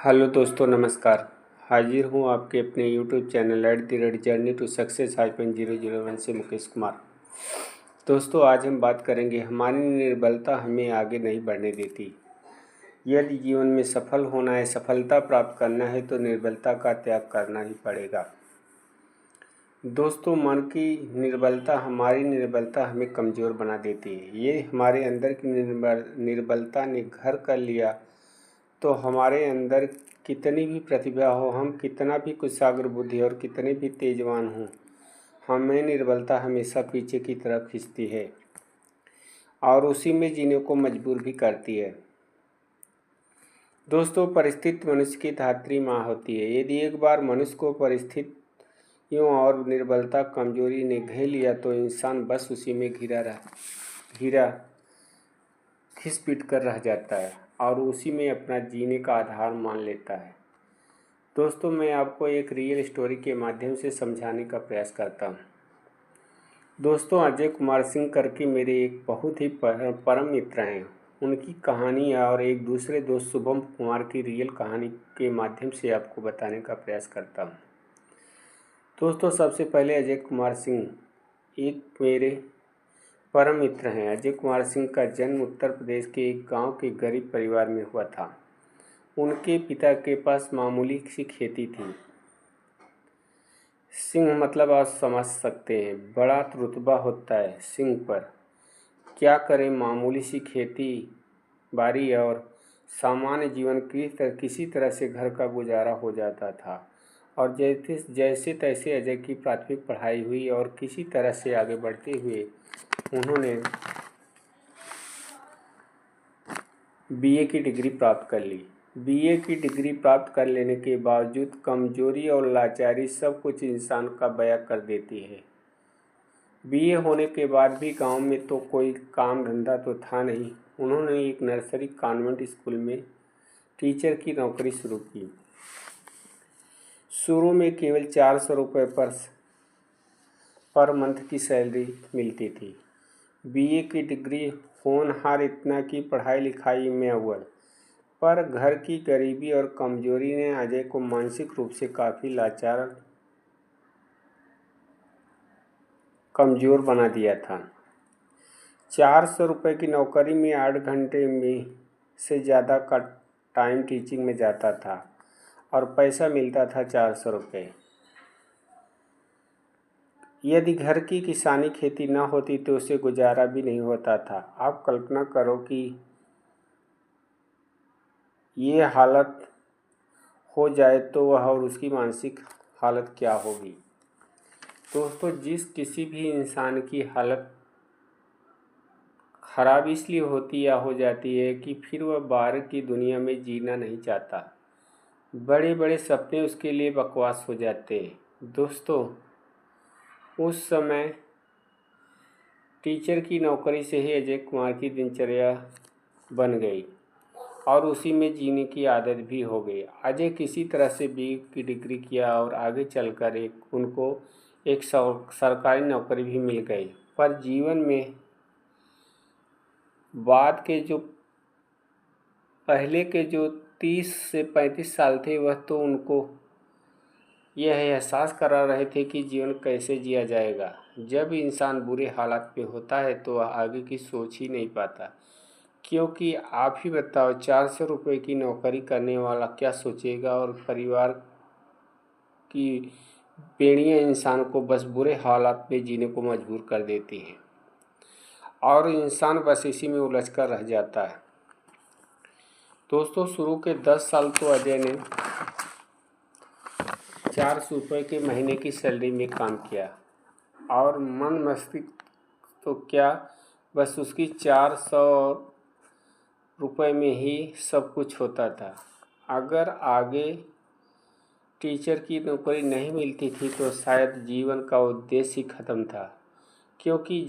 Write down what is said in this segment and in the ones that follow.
Hello दोस्तों, नमस्कार। हाजिर हूँ आपके अपने YouTube channel @journey to success -001 से मुकेश कुमार। दोस्तों, आज हम बात करेंगे हमारी निर्बलता हमें आगे नहीं बढ़ने देती। यदि जीवन में सफल होना है, सफलता प्राप्त करना है तो निर्बलता का त्याग करना ही पड़ेगा। दोस्तों, मन की निर्बलता हमारी निर्बलता हमें कमज़ोर बना देती है। ये हमारे अंदर की निर्बलता ने घर कर लिया तो हमारे अंदर कितनी भी प्रतिभा हो, हम कितना भी कुशाग्र बुद्धि और कितने भी तेजवान हों, हमें निर्बलता हमेशा पीछे की तरफ खींचती है और उसी में जीने को मजबूर भी करती है। दोस्तों, परिस्थिति मनुष्य की धात्री माँ होती है। यदि एक बार मनुष्य को परिस्थितियों और निर्बलता कमजोरी ने घेर लिया तो इंसान बस उसी में घिरा खिस पिट कर रह जाता है और उसी में अपना जीने का आधार मान लेता है। दोस्तों, मैं आपको एक रियल स्टोरी के माध्यम से समझाने का प्रयास करता हूँ। दोस्तों, अजय कुमार सिंह करके मेरे एक बहुत ही परम मित्र हैं। उनकी कहानी और एक दूसरे दोस्त शुभम कुमार की रियल कहानी के माध्यम से आपको बताने का प्रयास करता हूँ। दोस्तों, सबसे पहले अजय कुमार सिंह एक मेरे परम मित्र हैं। अजय कुमार सिंह का जन्म उत्तर प्रदेश के एक गांव के गरीब परिवार में हुआ था। उनके पिता के पास मामूली सी खेती थी। सिंह मतलब आप समझ सकते हैं, बड़ा रुतबा होता है सिंह पर। क्या करें, मामूली सी खेती बाड़ी और सामान्य जीवन की किसी तरह से घर का गुजारा हो जाता था। और जैसे तैसे अजय की प्राथमिक पढ़ाई हुई और किसी तरह से आगे बढ़ते हुए उन्होंने बीए की डिग्री प्राप्त कर ली। बीए की डिग्री प्राप्त कर लेने के बावजूद कमजोरी और लाचारी सब कुछ इंसान का बयां कर देती है। बीए होने के बाद भी गांव में तो कोई काम धंधा तो था नहीं। उन्होंने एक नर्सरी कॉन्वेंट स्कूल में टीचर की नौकरी शुरू की। शुरू में केवल 400 रुपये पर मंथ की सैलरी मिलती थी। बीए की डिग्री होनहार इतना कि पढ़ाई लिखाई में अव्वल, पर घर की गरीबी और कमजोरी ने अजय को मानसिक रूप से काफ़ी कमज़ोर बना दिया था। 400 रुपये की नौकरी में 8 घंटे में से ज़्यादा का टाइम टीचिंग में जाता था और पैसा मिलता था 400 रुपये। यदि घर की किसानी खेती न होती तो उसे गुजारा भी नहीं होता था। आप कल्पना करो कि ये हालत हो जाए तो वह और उसकी मानसिक हालत क्या होगी। दोस्तों, जिस किसी भी इंसान की हालत खराब इसलिए होती या हो जाती है कि फिर वह बाहर की दुनिया में जीना नहीं चाहता। बड़े बड़े सपने उसके लिए बकवास हो जाते हैं। दोस्तों, उस समय टीचर की नौकरी से ही अजय कुमार की दिनचर्या बन गई और उसी में जीने की आदत भी हो गई। अजय किसी तरह से बीए की डिग्री किया और आगे चलकर उनको एक सरकारी नौकरी भी मिल गई। पर जीवन में बाद के जो पहले के जो 30 से 35 साल थे वह तो उनको यह एहसास करा रहे थे कि जीवन कैसे जिया जाएगा। जब इंसान बुरे हालात में होता है तो वह आगे की सोच ही नहीं पाता, क्योंकि आप ही बताओ 400 रुपये की नौकरी करने वाला क्या सोचेगा। और परिवार की बेड़ियाँ इंसान को बस बुरे हालात में जीने को मजबूर कर देती हैं और इंसान बस इसी में उलझ कर रह जाता है। दोस्तों, शुरू के 10 साल तो अजय ने 400 रुपये के महीने की सैलरी में काम किया और मन मस्तिष्क तो क्या, बस उसकी 400 रुपये में ही सब कुछ होता था। अगर आगे टीचर की नौकरी नहीं मिलती थी तो शायद जीवन का उद्देश्य ही खत्म था, क्योंकि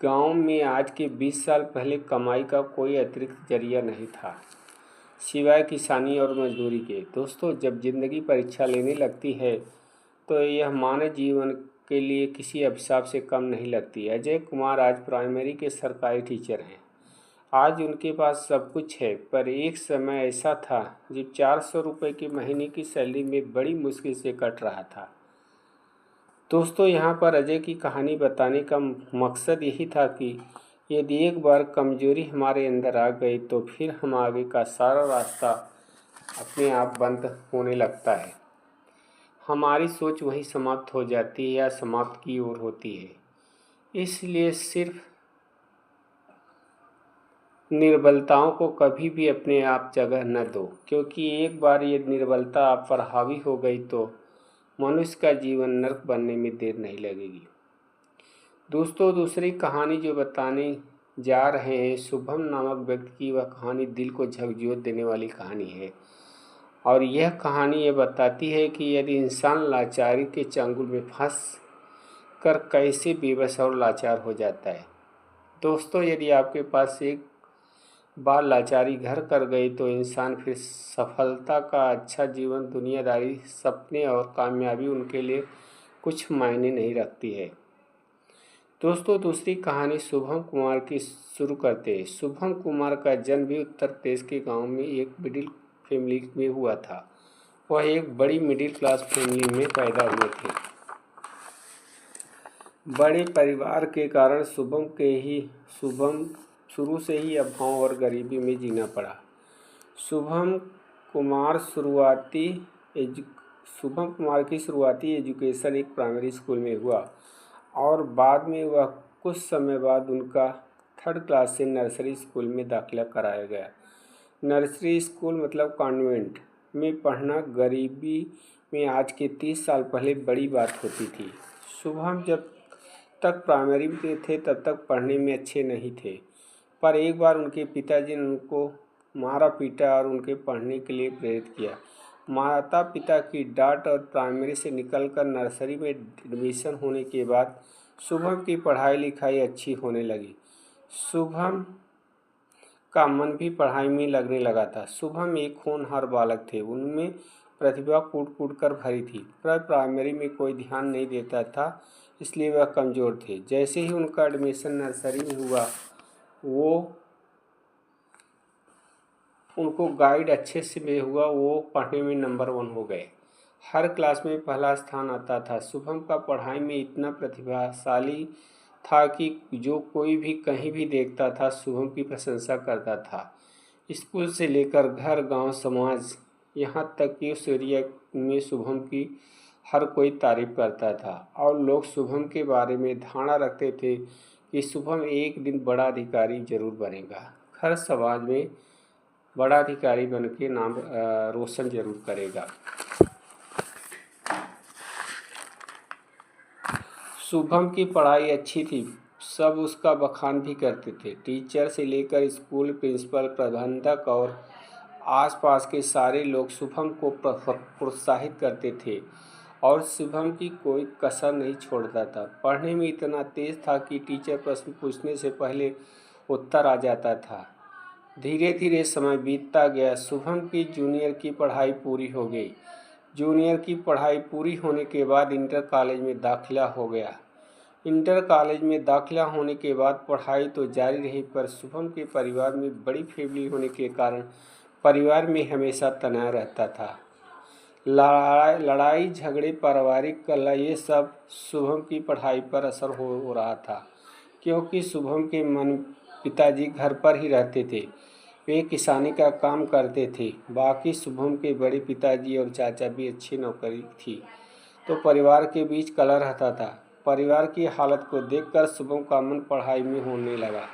गांव में आज के 20 साल पहले कमाई का कोई अतिरिक्त जरिया नहीं था सिवाय किसानी और मजदूरी के। दोस्तों, जब जिंदगी परीक्षा लेने लगती है तो यह मानव जीवन के लिए किसी अभिशाप से कम नहीं लगती। अजय कुमार आज प्राइमरी के सरकारी टीचर हैं आज उनके पास सब कुछ है, पर एक समय ऐसा था जब 400 रुपये की महीने की सैलरी में बड़ी मुश्किल से कट रहा था। दोस्तों, यहाँ पर अजय की कहानी बताने का मकसद यही था कि यदि एक बार कमजोरी हमारे अंदर आ गई तो फिर हम आगे का सारा रास्ता अपने आप बंद होने लगता है। हमारी सोच वहीं समाप्त हो जाती है या समाप्त की ओर होती है। इसलिए सिर्फ निर्बलताओं को कभी भी अपने आप जगह न दो, क्योंकि एक बार ये निर्बलता आप पर हावी हो गई तो मनुष्य का जीवन नरक बनने में देर नहीं लगेगी। दोस्तों, दूसरी कहानी जो बताने जा रहे हैं, शुभम नामक व्यक्ति की, वह कहानी दिल को झकझोर देने वाली कहानी है। और यह कहानी ये बताती है कि यदि इंसान लाचारी के चंगुल में फंस कर कैसे बेबस और लाचार हो जाता है। दोस्तों, यदि आपके पास एक बार लाचारी घर कर गई तो इंसान फिर सफलता का अच्छा जीवन, दुनियादारी, सपने और कामयाबी उनके लिए कुछ मायने नहीं रखती है। दोस्तों, दूसरी कहानी शुभम कुमार की शुरू करते हैं। शुभम कुमार का जन्म भी उत्तर प्रदेश के गांव में एक मिडिल फैमिली में हुआ था। वह एक बड़ी मिडिल क्लास फैमिली में पैदा हुए थे। बड़े परिवार के कारण शुभम शुरू से ही अभाव और गरीबी में जीना पड़ा। शुभम कुमार की शुरुआती एजुकेशन एक प्राइमरी स्कूल में हुआ और बाद में वह कुछ समय बाद उनका 3rd क्लास से नर्सरी स्कूल में दाखिला कराया गया। नर्सरी स्कूल मतलब कॉन्वेंट में पढ़ना गरीबी में आज के 30 साल पहले बड़ी बात होती थी। शुभम जब तक प्राइमरी में थे तब तक पढ़ने में अच्छे नहीं थे, पर एक बार उनके पिताजी ने उनको मारा पीटा और उनके पढ़ने के लिए प्रेरित किया। माता पिता की डांट और प्राइमरी से निकलकर नर्सरी में एडमिशन होने के बाद शुभम की पढ़ाई लिखाई अच्छी होने लगी। शुभम का मन भी पढ़ाई में लगने लगा था। शुभम एक होनहार बालक थे, उनमें प्रतिभा कूट कूट कर भरी थी, पर प्राइमरी में कोई ध्यान नहीं देता था, इसलिए वह कमज़ोर थे। जैसे ही उनका एडमिशन नर्सरी में हुआ, उनको गाइड अच्छे से में हुआ, वो पढ़ने में नंबर 1 हो गए। हर क्लास में पहला स्थान आता था। शुभम का पढ़ाई में इतना प्रतिभाशाली था कि जो कोई भी कहीं भी देखता था शुभम की प्रशंसा करता था। स्कूल से लेकर घर, गांव, समाज, यहाँ तक कि उस एरिया में शुभम की हर कोई तारीफ करता था और लोग शुभम के बारे में धारणा रखते थे कि शुभम एक दिन बड़ा अधिकारी जरूर बनेगा, हर समाज में बड़ा अधिकारी बन के नाम रोशन जरूर करेगा। शुभम की पढ़ाई अच्छी थी, सब उसका बखान भी करते थे। टीचर से लेकर स्कूल प्रिंसिपल, प्रबंधक और आसपास के सारे लोग शुभम को प्रोत्साहित करते थे और शुभम की कोई कसर नहीं छोड़ता था। पढ़ने में इतना तेज था कि टीचर प्रश्न पूछने से पहले उत्तर आ जाता था। धीरे धीरे समय बीतता गया। शुभम की जूनियर की पढ़ाई पूरी हो गई। जूनियर की पढ़ाई पूरी होने के बाद इंटर कॉलेज में दाखिला हो गया। इंटर कॉलेज में दाखिला होने के बाद पढ़ाई तो जारी रही, पर शुभम के परिवार में बड़ी फैमिली होने के कारण परिवार में हमेशा तनाव रहता था। लड़ाई झगड़े, पारिवारिक कलह, ये सब शुभम की पढ़ाई पर असर हो रहा था, क्योंकि शुभम के पिताजी घर पर ही रहते थे। वे किसानी का काम करते थे। बाकी शुभम के बड़े पिताजी और चाचा भी अच्छी नौकरी थी, तो परिवार के बीच कलह रहता था। परिवार की हालत को देखकर शुभम का मन पढ़ाई में होने लगा।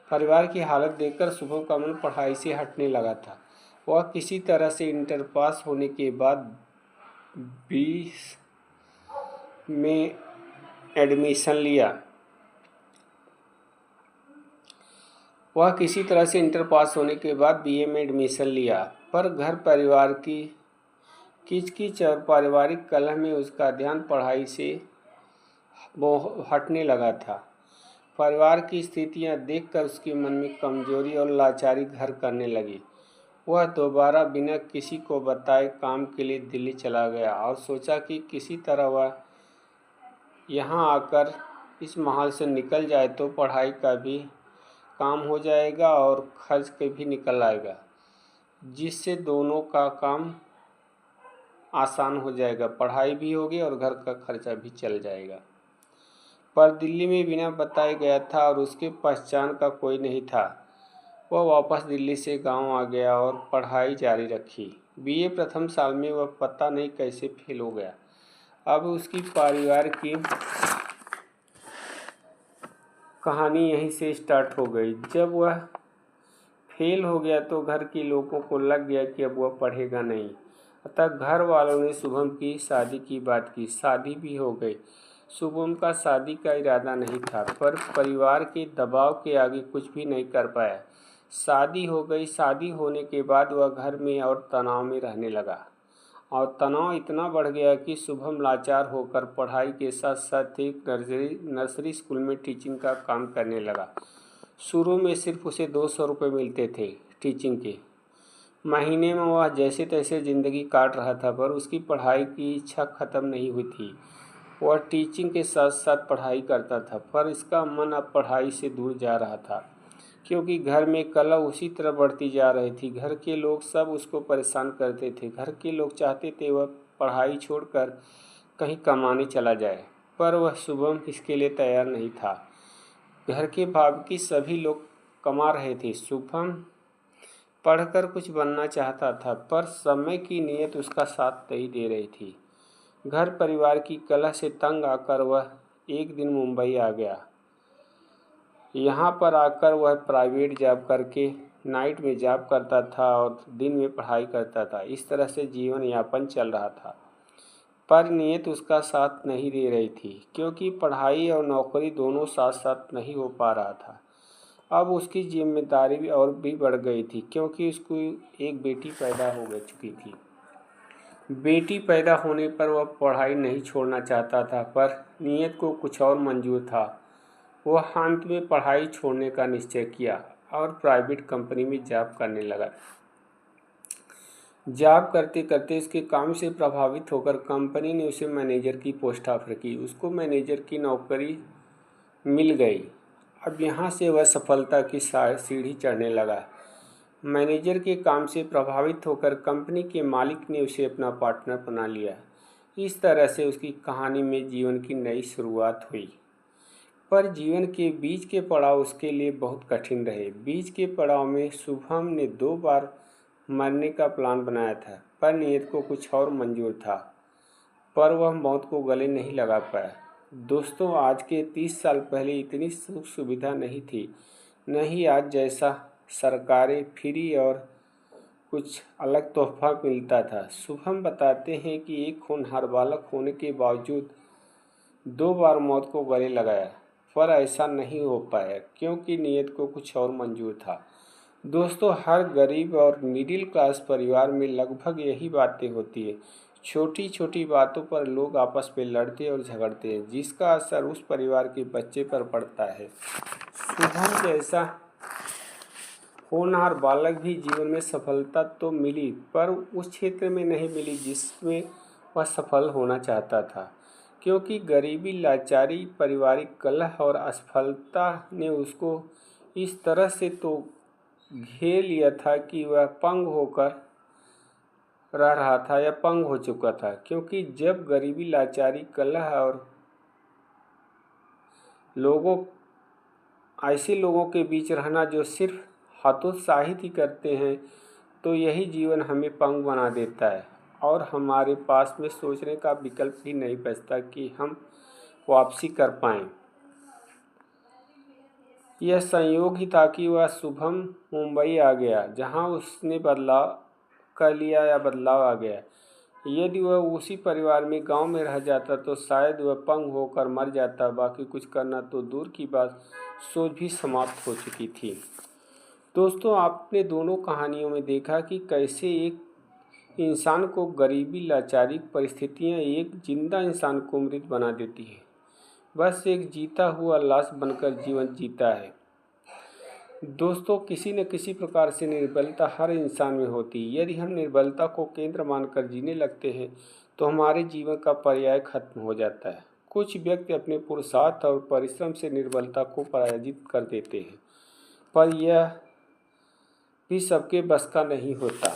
परिवार की हालत देखकर शुभम का मन पढ़ाई से हटने लगा था। वह किसी तरह से इंटर पास होने के बाद 20 में एडमिशन लिया। बीए में एडमिशन लिया, पर घर परिवार की किचकिच और पारिवारिक कलह में उसका ध्यान पढ़ाई से हटने लगा था। परिवार की स्थितियां देखकर उसके मन में कमजोरी और लाचारी घर करने लगी। वह दोबारा बिना किसी को बताए काम के लिए दिल्ली चला गया और सोचा कि किसी तरह वह यहाँ आकर इस माहौल से निकल जाए तो पढ़ाई का भी काम हो जाएगा और खर्च के भी निकल आएगा, जिससे दोनों का काम आसान हो जाएगा, पढ़ाई भी होगी और घर का खर्चा भी चल जाएगा। पर दिल्ली में बिना बताए गया था और उसके पहचान का कोई नहीं था। वह वापस दिल्ली से गांव आ गया और पढ़ाई जारी रखी। बीए प्रथम साल में वह पता नहीं कैसे फेल हो गया। अब उसकी परिवार की कहानी यहीं से स्टार्ट हो गई। जब वह फेल हो गया तो घर के लोगों को लग गया कि अब वह पढ़ेगा नहीं। अतः घर वालों ने शुभम की शादी की बात की। शादी भी हो गई। शुभम का शादी का इरादा नहीं था, पर परिवार के दबाव के आगे कुछ भी नहीं कर पाया। शादी हो गई। शादी होने के बाद वह घर में और तनाव में रहने लगा और तनाव इतना बढ़ गया कि शुभम लाचार होकर पढ़ाई के साथ साथ एक नर्सरी स्कूल में टीचिंग का काम करने लगा। शुरू में सिर्फ उसे 200 रुपये मिलते थे टीचिंग के। महीने में वह जैसे तैसे ज़िंदगी काट रहा था, पर उसकी पढ़ाई की इच्छा ख़त्म नहीं हुई थी। वह टीचिंग के साथ साथ पढ़ाई करता था, पर इसका मन अब पढ़ाई से दूर जा रहा था, क्योंकि घर में कलह उसी तरह बढ़ती जा रही थी। घर के लोग सब उसको परेशान करते थे। घर के लोग चाहते थे वह पढ़ाई छोड़कर कहीं कमाने चला जाए, पर वह शुभम इसके लिए तैयार नहीं था। घर के बाकी सभी लोग कमा रहे थे। शुभम पढ़कर कुछ बनना चाहता था, पर समय की नियत उसका साथ नहीं दे रही थी। घर परिवार की कलह से तंग आकर वह एक दिन मुंबई आ गया। यहाँ पर आकर वह प्राइवेट जॉब करके नाइट में जॉब करता था और दिन में पढ़ाई करता था। इस तरह से जीवन यापन चल रहा था, पर नियत उसका साथ नहीं दे रही थी, क्योंकि पढ़ाई और नौकरी दोनों साथ साथ नहीं हो पा रहा था। अब उसकी जिम्मेदारी भी और भी बढ़ गई थी, क्योंकि उसको एक बेटी पैदा हो चुकी थी। बेटी पैदा होने पर वह पढ़ाई नहीं छोड़ना चाहता था, पर नियत को कुछ और मंजूर था। वह अंत में पढ़ाई छोड़ने का निश्चय किया और प्राइवेट कंपनी में जॉब करने लगा। जॉब करते करते उसके काम से प्रभावित होकर कंपनी ने उसे मैनेजर की पोस्ट ऑफर की। उसको मैनेजर की नौकरी मिल गई। अब यहाँ से वह सफलता की सीढ़ी चढ़ने लगा। मैनेजर के काम से प्रभावित होकर कंपनी के मालिक ने उसे अपना पार्टनर बना लिया। इस तरह से उसकी कहानी में जीवन की नई शुरुआत हुई। पर जीवन के बीच के पड़ाव उसके लिए बहुत कठिन रहे। बीच के पड़ाव में शुभम ने 2 बार मरने का प्लान बनाया था, पर नियत को कुछ और मंजूर था, पर वह मौत को गले नहीं लगा पाया। दोस्तों, आज के 30 साल पहले इतनी सुख सुविधा नहीं थी, न ही आज जैसा सरकारें फ्री और कुछ अलग तोहफा मिलता था। शुभम बताते हैं कि एक होनहार बालक होने के बावजूद 2 बार मौत को गले लगाया, पर ऐसा नहीं हो पाया, क्योंकि नियत को कुछ और मंजूर था। दोस्तों, हर गरीब और मिडिल क्लास परिवार में लगभग यही बातें होती है। छोटी छोटी बातों पर लोग आपस में लड़ते और झगड़ते हैं, जिसका असर उस परिवार के बच्चे पर पड़ता है। शुभम जैसा होनहार बालक भी जीवन में सफलता तो मिली, पर उस क्षेत्र में नहीं मिली जिसमें वह सफल होना चाहता था, क्योंकि गरीबी, लाचारी, पारिवारिक कलह और असफलता ने उसको इस तरह से तो घेर लिया था कि वह पंग होकर रह रहा था या पंग हो चुका था। क्योंकि जब गरीबी, लाचारी, कलह और ऐसे लोगों के बीच रहना जो सिर्फ हतोत्साहित ही करते हैं, तो यही जीवन हमें पंग बना देता है और हमारे पास में सोचने का विकल्प ही नहीं बचता कि हम वापसी कर पाएं। यह संयोग ही था कि वह शुभम मुंबई आ गया, जहां उसने बदलाव कर लिया या बदलाव आ गया। यदि वह उसी परिवार में गांव में रह जाता तो शायद वह पंग होकर मर जाता। बाकी कुछ करना तो दूर की बात, सोच भी समाप्त हो चुकी थी। दोस्तों, आपने दोनों कहानियों में देखा कि कैसे एक इंसान को गरीबी, लाचारी परिस्थितियां एक जिंदा इंसान को मृत बना देती है। बस एक जीता हुआ लाश बनकर जीवन जीता है। दोस्तों, किसी न किसी प्रकार से निर्बलता हर इंसान में होती है। यदि हम निर्बलता को केंद्र मानकर जीने लगते हैं तो हमारे जीवन का पर्याय खत्म हो जाता है। कुछ व्यक्ति अपने पुरुषार्थ और परिश्रम से निर्बलता को पराजित कर देते हैं, पर यह भी सबके बस का नहीं होता,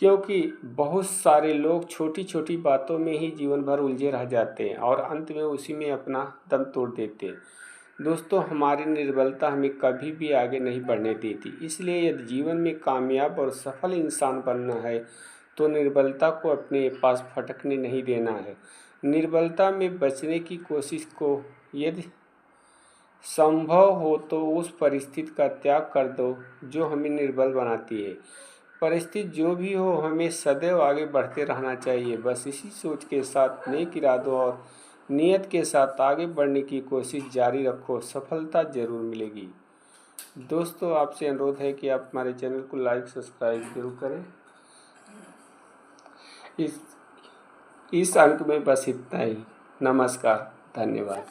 क्योंकि बहुत सारे लोग छोटी छोटी बातों में ही जीवन भर उलझे रह जाते हैं और अंत में उसी में अपना दम तोड़ देते हैं। दोस्तों, हमारी निर्बलता हमें कभी भी आगे नहीं बढ़ने देती। इसलिए यदि जीवन में कामयाब और सफल इंसान बनना है तो निर्बलता को अपने पास फटकने नहीं देना है। निर्बलता में बचने की कोशिश को यदि संभव हो तो उस परिस्थिति का त्याग कर दो जो हमें निर्बल बनाती है। परिस्थिति जो भी हो, हमें सदैव आगे बढ़ते रहना चाहिए। बस इसी सोच के साथ, नेक इरादों और नियत के साथ आगे बढ़ने की कोशिश जारी रखो, सफलता जरूर मिलेगी। दोस्तों, आपसे अनुरोध है कि आप हमारे चैनल को लाइक सब्सक्राइब जरूर करें। इस अंक में बस इतना ही। नमस्कार, धन्यवाद।